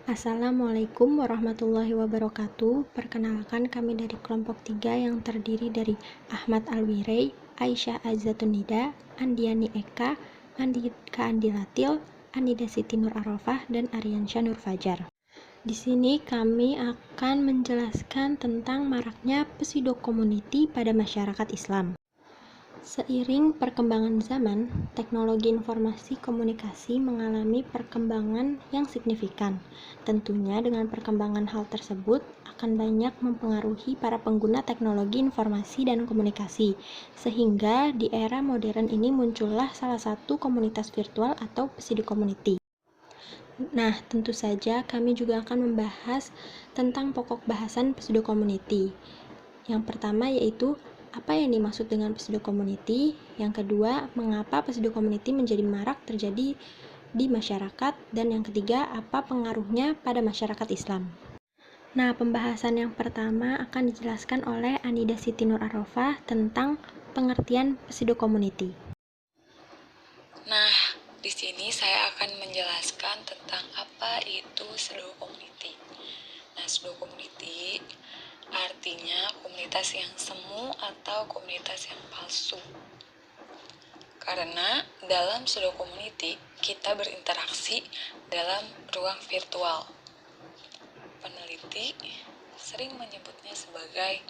Assalamualaikum warahmatullahi wabarakatuh. Perkenalkan, kami dari kelompok 3 yang terdiri dari Ahmad Alwirey, Aisyah Azzatunida, Andiani Eka, Andika Andilatil, Anida Siti Nur Arofah, dan Aryansyah Nur Fajar. Di sini kami akan menjelaskan tentang maraknya pseudo community pada masyarakat Islam. Seiring perkembangan zaman, teknologi informasi komunikasi mengalami perkembangan yang signifikan. Tentunya dengan perkembangan hal tersebut akan banyak mempengaruhi para pengguna teknologi informasi dan komunikasi, sehingga di era modern ini muncullah salah satu komunitas virtual atau pseudo community. Nah, tentu saja kami juga akan membahas tentang pokok bahasan pseudo community. Yang pertama yaitu apa yang dimaksud dengan pseudo community. Yang kedua, mengapa pseudo community menjadi marak terjadi di masyarakat. Dan yang ketiga, apa pengaruhnya pada masyarakat Islam. Nah, pembahasan yang pertama akan dijelaskan oleh Anida Siti Nur Arofah tentang pengertian pseudo community. Nah, di sini saya akan menjelaskan tentang apa itu pseudo community. Nah, pseudo community artinya komunitas yang semu atau komunitas yang palsu. Karena dalam pseudo community kita berinteraksi dalam ruang virtual. Peneliti sering menyebutnya sebagai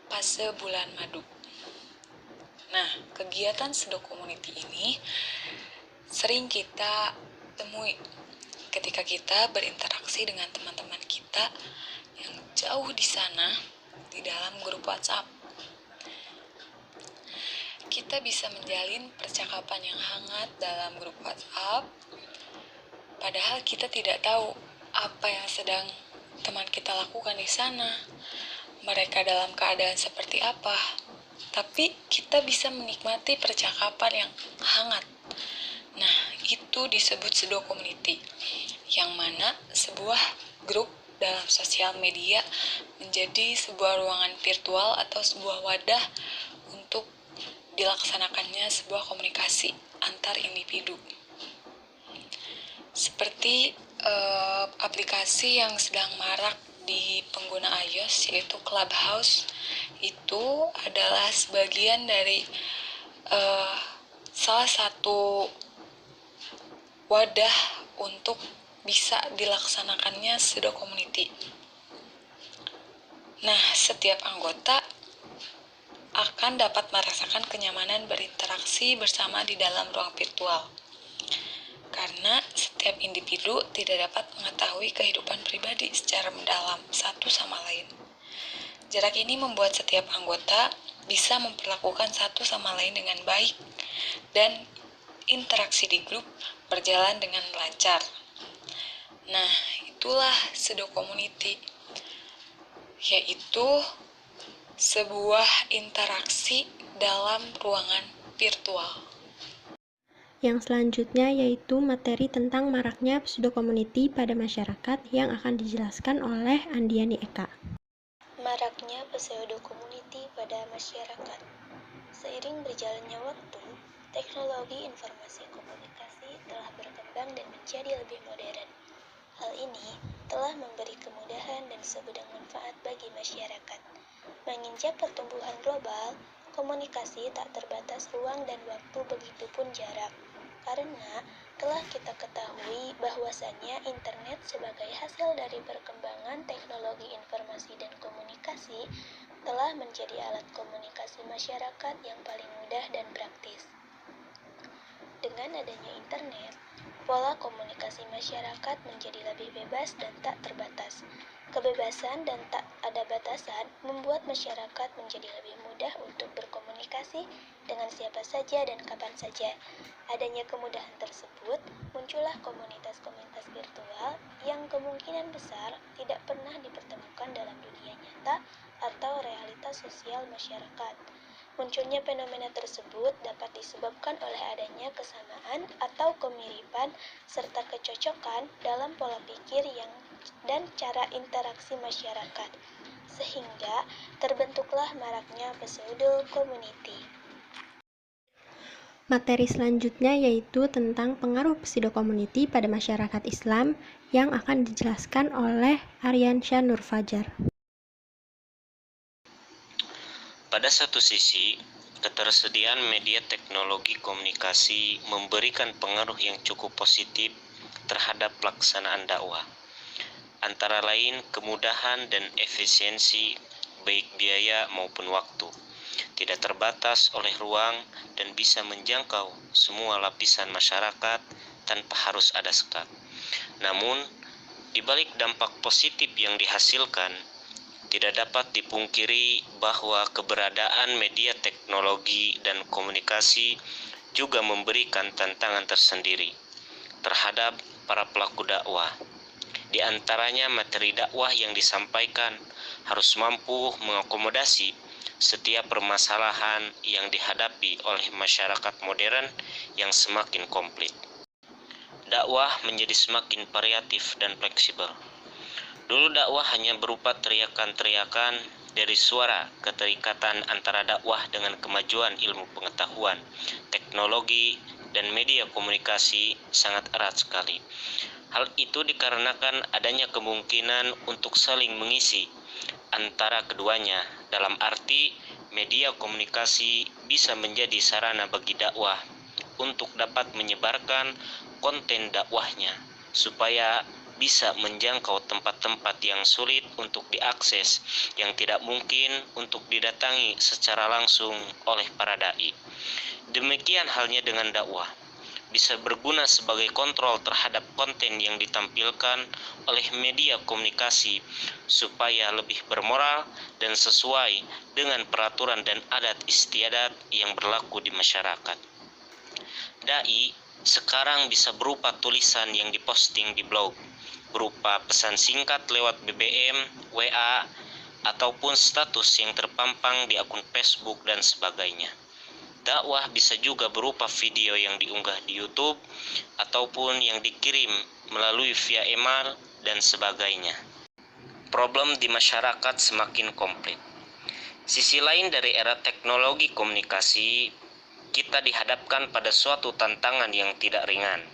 fase bulan madu. Nah, kegiatan pseudo community ini sering kita temui ketika kita berinteraksi dengan teman-teman kita yang jauh di sana di dalam grup WhatsApp. Kita bisa menjalin percakapan yang hangat dalam grup WhatsApp, padahal kita tidak tahu apa yang sedang teman kita lakukan di sana, mereka dalam keadaan seperti apa. Tapi kita bisa menikmati percakapan yang hangat. Nah, itu disebut pseudo community, yang mana sebuah grup dalam sosial media menjadi sebuah ruangan virtual atau sebuah wadah untuk dilaksanakannya sebuah komunikasi antar individu. Seperti aplikasi yang sedang marak di pengguna iOS yaitu Clubhouse, itu adalah sebagian dari salah satu wadah untuk bisa dilaksanakannya pseudo community. Nah, setiap anggota akan dapat merasakan kenyamanan berinteraksi bersama di dalam ruang virtual. Karena setiap individu tidak dapat mengetahui kehidupan pribadi secara mendalam satu sama lain. Jarak ini membuat setiap anggota bisa memperlakukan satu sama lain dengan baik dan interaksi di grup berjalan dengan lancar. Nah, itulah pseudo community, yaitu sebuah interaksi dalam ruangan virtual. Yang selanjutnya yaitu materi tentang maraknya pseudo community pada masyarakat yang akan dijelaskan oleh Andiani Eka. Maraknya pseudo community pada masyarakat. Seiring berjalannya waktu, teknologi informasi komunikasi telah berkembang dan menjadi lebih modern. Hal ini telah memberi kemudahan dan segudang manfaat bagi masyarakat. Menginjak pertumbuhan global, komunikasi tak terbatas ruang dan waktu, begitupun jarak. Karena telah kita ketahui bahwasannya internet sebagai hasil dari perkembangan teknologi informasi dan komunikasi telah menjadi alat komunikasi masyarakat yang paling mudah dan praktis. Dengan adanya internet, pola komunikasi masyarakat menjadi lebih bebas dan tak terbatas. Kebebasan dan tak ada batasan membuat masyarakat menjadi lebih mudah untuk berkomunikasi dengan siapa saja dan kapan saja. Adanya kemudahan tersebut, muncullah komunitas-komunitas virtual yang kemungkinan besar tidak pernah dipertemukan dalam dunia nyata atau realitas sosial masyarakat. Munculnya fenomena tersebut dapat disebabkan oleh adanya kesamaan atau kemiripan serta kecocokan dalam pola pikir dan cara interaksi masyarakat, sehingga terbentuklah maraknya pseudo community. Materi selanjutnya yaitu tentang pengaruh pseudo-community pada masyarakat Islam yang akan dijelaskan oleh Aryansyah Nur Fajar. Pada satu sisi, ketersediaan media teknologi komunikasi memberikan pengaruh yang cukup positif terhadap pelaksanaan dakwah. Antara lain kemudahan dan efisiensi baik biaya maupun waktu, tidak terbatas oleh ruang dan bisa menjangkau semua lapisan masyarakat tanpa harus ada sekat. Namun, di balik dampak positif yang dihasilkan, tidak dapat dipungkiri bahwa keberadaan media teknologi dan komunikasi juga memberikan tantangan tersendiri terhadap para pelaku dakwah. Di antaranya materi dakwah yang disampaikan harus mampu mengakomodasi setiap permasalahan yang dihadapi oleh masyarakat modern yang semakin komplit. Dakwah menjadi semakin variatif dan fleksibel. Dulu dakwah hanya berupa teriakan-teriakan dari suara. Keterikatan antara dakwah dengan kemajuan ilmu pengetahuan, teknologi, dan media komunikasi sangat erat sekali. Hal itu dikarenakan adanya kemungkinan untuk saling mengisi antara keduanya, dalam arti media komunikasi bisa menjadi sarana bagi dakwah untuk dapat menyebarkan konten dakwahnya supaya bisa menjangkau tempat-tempat yang sulit untuk diakses, yang tidak mungkin untuk didatangi secara langsung oleh para dai. Demikian halnya dengan dakwah, bisa berguna sebagai kontrol terhadap konten yang ditampilkan oleh media komunikasi supaya lebih bermoral dan sesuai dengan peraturan dan adat istiadat yang berlaku di masyarakat. Dai sekarang bisa berupa tulisan yang diposting di blog, berupa pesan singkat lewat BBM, WA, ataupun status yang terpampang di akun Facebook dan sebagainya. Dakwah bisa juga berupa video yang diunggah di YouTube ataupun yang dikirim melalui via email dan sebagainya. Problem di masyarakat semakin komplit. Sisi lain dari era teknologi komunikasi, kita dihadapkan pada suatu tantangan yang tidak ringan.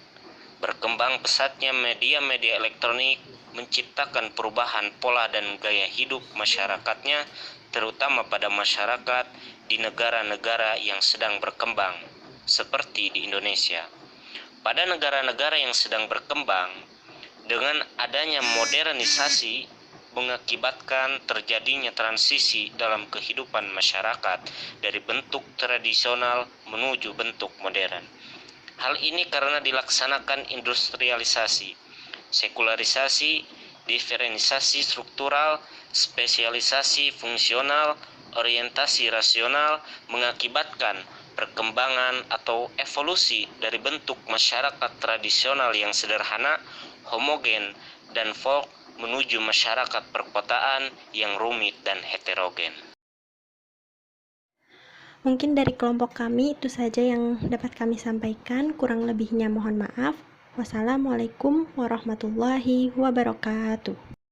Berkembang pesatnya media-media elektronik menciptakan perubahan pola dan gaya hidup masyarakatnya, terutama pada masyarakat di negara-negara yang sedang berkembang, seperti di Indonesia. Pada negara-negara yang sedang berkembang, dengan adanya modernisasi mengakibatkan terjadinya transisi dalam kehidupan masyarakat dari bentuk tradisional menuju bentuk modern. Hal ini karena dilaksanakan industrialisasi, sekularisasi, diferensiasi struktural, spesialisasi fungsional, orientasi rasional, mengakibatkan perkembangan atau evolusi dari bentuk masyarakat tradisional yang sederhana, homogen, dan folk menuju masyarakat perkotaan yang rumit dan heterogen. Mungkin dari kelompok kami itu saja yang dapat kami sampaikan, kurang lebihnya mohon maaf. Wassalamualaikum warahmatullahi wabarakatuh.